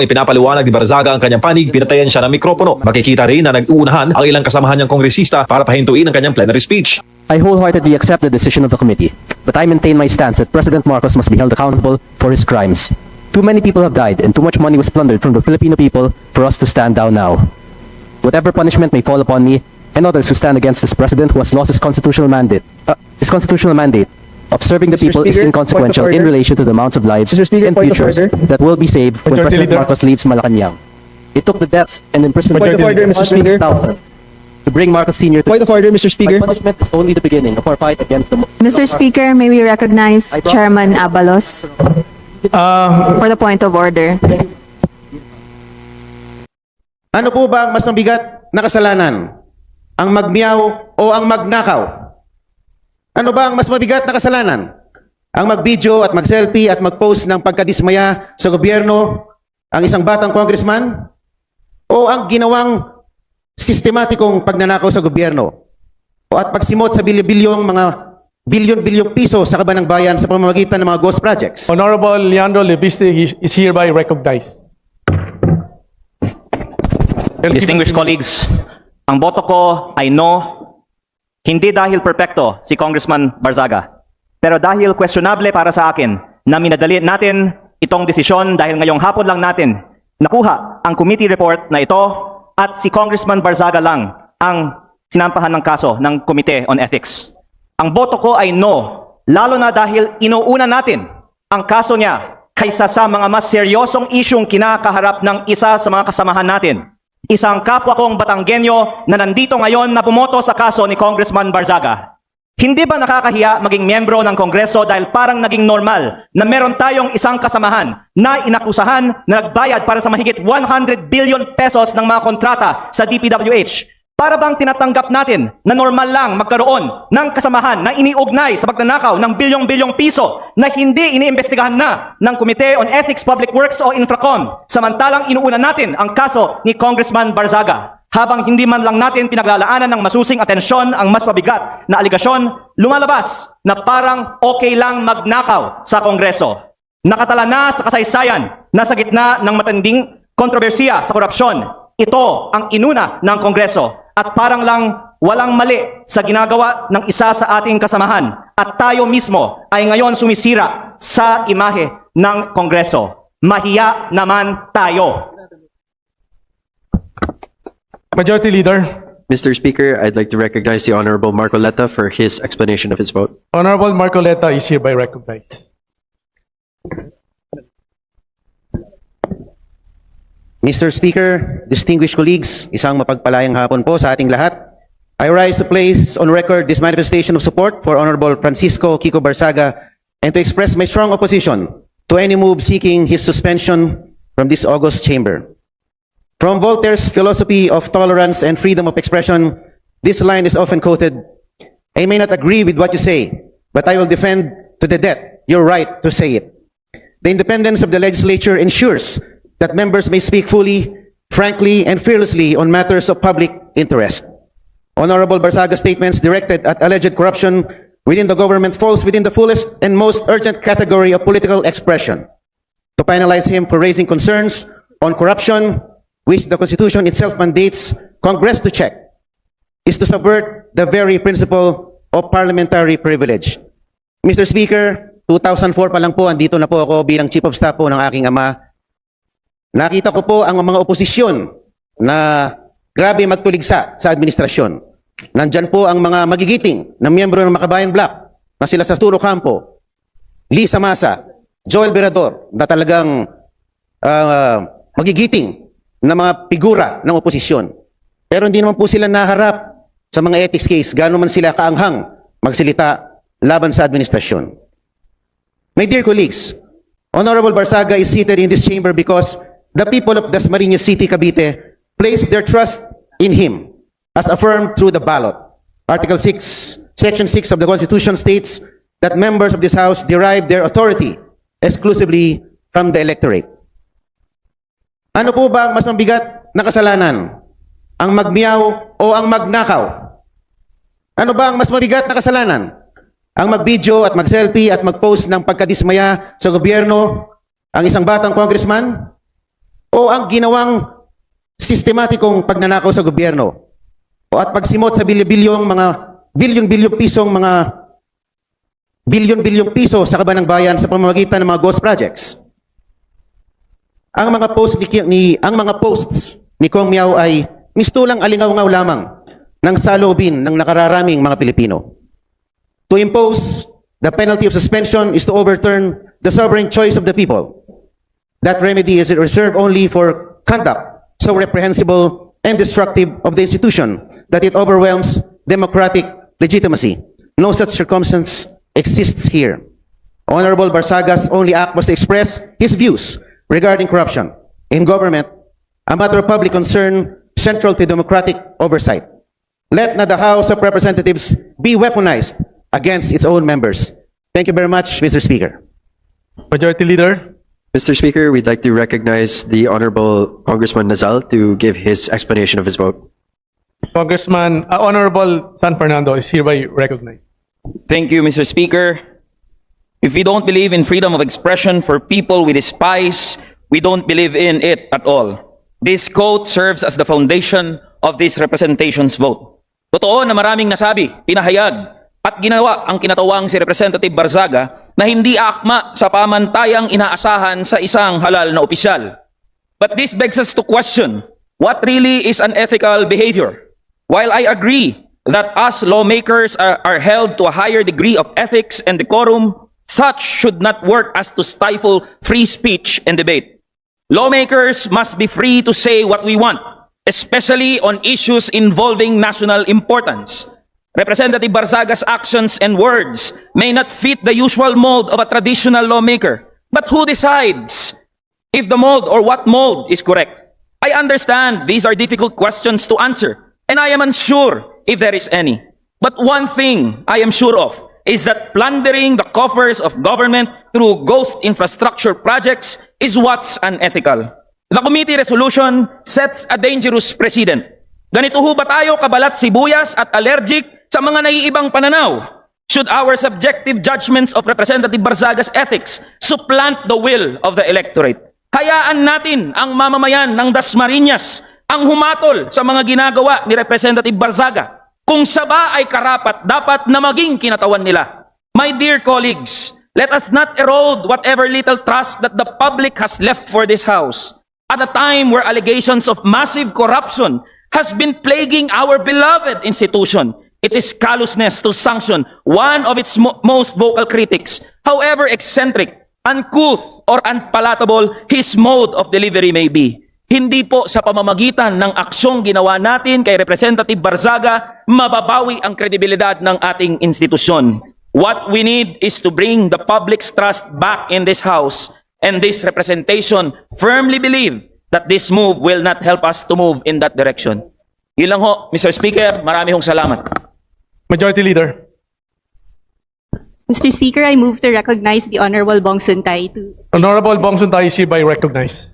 Ipinapaliwanag ni Barzaga ang kanyang panig, pinatayan siya ng mikropono. Makikita rin na nag-uunahan ang ilang kasamahan niyang kongresista para pahintuin ang kanyang plenary speech. I wholeheartedly accept the decision of the committee, but I maintain my stance that President Marcos must be held accountable for his crimes. Too many people have died and too much money was plundered from the Filipino people for us to stand down now. Whatever punishment may fall upon me and others who stand against this president who has lost his constitutional mandate of serving the people is Speaker, inconsequential point of in order. relation to the amounts of lives Mr. Speaker, and point of futures order. that will be saved when Majority President Leader. Marcos leaves Malacanang. It took the deaths and imprisonment Point of order, Mr. Speaker. to bring Marcos Sr. to Point of order, Mr. Speaker. My punishment is only the beginning of our fight against the Mr. Speaker, may we recognize Chairman Abalos for the point of order. Ano po ba ang mas mabigat na kasalanan? Ang magmiyaw o ang magnakaw? Ano ba ang mas mabigat na kasalanan? Ang mag-video at mag-selfie at mag-post ng pagkadismaya sa gobyerno, ang isang batang congressman? O ang ginawang sistematikong pagnanakaw sa gobyerno? O at pagsimot sa mga bilyon-bilyong piso sa kaban ng bayan sa pamamagitan ng mga ghost projects? Honorable Leandro Lebiste is hereby recognized. Distinguished colleagues, ang boto ko ay no, hindi dahil perpekto si Congressman Barzaga, pero dahil questionable para sa akin na minadali natin itong desisyon dahil ngayong hapon lang natin nakuha ang committee report na ito at si Congressman Barzaga lang ang sinampahan ng kaso ng Committee on Ethics. Ang boto ko ay no, lalo na dahil inuuna natin ang kaso niya kaysa sa mga mas seryosong isyong kinakaharap ng isa sa mga kasamahan natin. Isang kapwa kong Batanggenyo na nandito ngayon na bumoto sa kaso ni Congressman Barzaga. Hindi ba nakakahiya maging miyembro ng Kongreso dahil parang naging normal na meron tayong isang kasamahan na inakusahan na nagbayad para sa mahigit 100 billion pesos ng mga kontrata sa DPWH? Para bang tinatanggap natin na normal lang magkaroon ng kasamahan na iniugnay sa pagnanakaw ng bilyong-bilyong piso na hindi iniimbestigahan na ng Committee on Ethics, Public Works o Infracon, samantalang inuuna natin ang kaso ni Congressman Barzaga? Habang hindi man lang natin pinaglalaanan ng masusing atensyon ang mas mabigat na aligasyon, lumalabas na parang okay lang magnakaw sa Kongreso. Nakatala na sa kasaysayan na sa gitna ng matinding kontrobersiya sa korupsyon, ito ang inuna ng Kongreso at parang lang walang mali sa ginagawa ng isa sa ating kasamahan at tayo mismo ay ngayon sumisira sa imahe ng Kongreso. Mahiya naman tayo. Majority Leader. Mr. Speaker, I'd like to recognize the Honorable Marcoleta for his explanation of his vote. Honorable Marcoleta is hereby recognized. Mr. Speaker, distinguished colleagues, isang mapagpalayang hapon po sa ating lahat. I rise to place on record this manifestation of support for Honorable Francisco Kiko Barzaga and to express my strong opposition to any move seeking his suspension from this august chamber. From Voltaire's philosophy of tolerance and freedom of expression, this line is often quoted, "I may not agree with what you say, but I will defend to the death your right to say it." The independence of the legislature ensures that members may speak fully, frankly, and fearlessly on matters of public interest. Honorable Barzaga's statements directed at alleged corruption within the government falls within the fullest and most urgent category of political expression. To penalize him for raising concerns on corruption, which the Constitution itself mandates Congress to check, is to subvert the very principle of parliamentary privilege. Mr. Speaker, 2004 pa lang po, andito na po ako bilang Chief of Staff po ng aking ama. Nakita ko po ang mga oposisyon na grabe magtuligsa sa administrasyon. Nandyan po ang mga magigiting na miyembro ng Makabayan Bloc na sila sa Turo Campo, Lisa Masa, Joel Berador, na talagang magigiting na mga figura ng oposisyon. Pero hindi naman po sila naharap sa mga ethics case, gano'n man sila kaanghang magsilita laban sa administrasyon. My dear colleagues, Honorable Barzaga is seated in this chamber because the people of Dasmariñas City, Cavite, placed their trust in him as affirmed through the ballot. Article 6, Section 6 of the Constitution states that members of this House derive their authority exclusively from the electorate. Ano po ba ang mas mabigat na kasalanan? Ang magmiyaw o ang magnakaw? Ano ba ang mas mabigat na kasalanan? Ang mag-video at mag-selfie at mag-post ng pagkadismaya sa gobyerno, ang isang batang congressman? o ang ginawang sistematikong pagnanakaw sa gobyerno o at pagsimot sa bilyon-bilyong piso sa kaban ng bayan sa pamamagitan ng mga ghost projects. Ang mga posts ni Kong Miao ay mistulang alingaw-ngaw lamang ng saloobin ng nakararaming mga Pilipino. To impose the penalty of suspension is to overturn the sovereign choice of the people. That remedy is reserved only for conduct so reprehensible and destructive of the institution that it overwhelms democratic legitimacy. No such circumstance exists here. Honorable Barsaga's only act was to express his views regarding corruption in government, a matter of public concern central to democratic oversight. Let not the House of Representatives be weaponized against its own members. Thank you very much, Mr. Speaker. Majority Leader. Mr. Speaker, we'd like to recognize the Honorable Congressman Nazal to give his explanation of his vote. Honorable San Fernando is hereby recognized. Thank you, Mr. Speaker. If we don't believe in freedom of expression for people we despise, we don't believe in it at all. This quote serves as the foundation of this representation's vote. Totoo na maraming nasabi, pinahayag, at ginawa ang kinatawang si Representative Barzaga na hindi akma sa pamantayang inaasahan sa isang halal na opisyal. But this begs us to question what really is unethical behavior. While I agree that us lawmakers are held to a higher degree of ethics and decorum, such should not work as to stifle free speech and debate. Lawmakers must be free to say what we want, especially on issues involving national importance. Representative Barzaga's actions and words may not fit the usual mold of a traditional lawmaker. But who decides if the mold or what mold is correct? I understand these are difficult questions to answer, and I am unsure if there is any. But one thing I am sure of is that plundering the coffers of government through ghost infrastructure projects is what's unethical. The committee resolution sets a dangerous precedent. Ganito ho ba tayo kabalat sibuyas at allergic sa mga naiibang pananaw? Should our subjective judgments of Representative Barzaga's ethics supplant the will of the electorate? Hayaan natin ang mamamayan ng Dasmariñas ang humatol sa mga ginagawa ni Representative Barzaga. Kung siya ba ay karapat, dapat na maging kinatawan nila. My dear colleagues, let us not erode whatever little trust that the public has left for this House. At a time where allegations of massive corruption has been plaguing our beloved institution, it is callousness to sanction one of its most vocal critics, however eccentric, uncouth, or unpalatable his mode of delivery may be. Hindi po sa pamamagitan ng aksyong ginawa natin kay Representative Barzaga, mababawi ang kredibilidad ng ating institusyon. What we need is to bring the public's trust back in this House, and this representation firmly believe that this move will not help us to move in that direction. Yun lang ho, Mr. Speaker, marami hong salamat. Majority Leader. Mr. Speaker, I move to recognize the Honorable Bong Suntay. Honorable Bong Suntay is hereby recognized.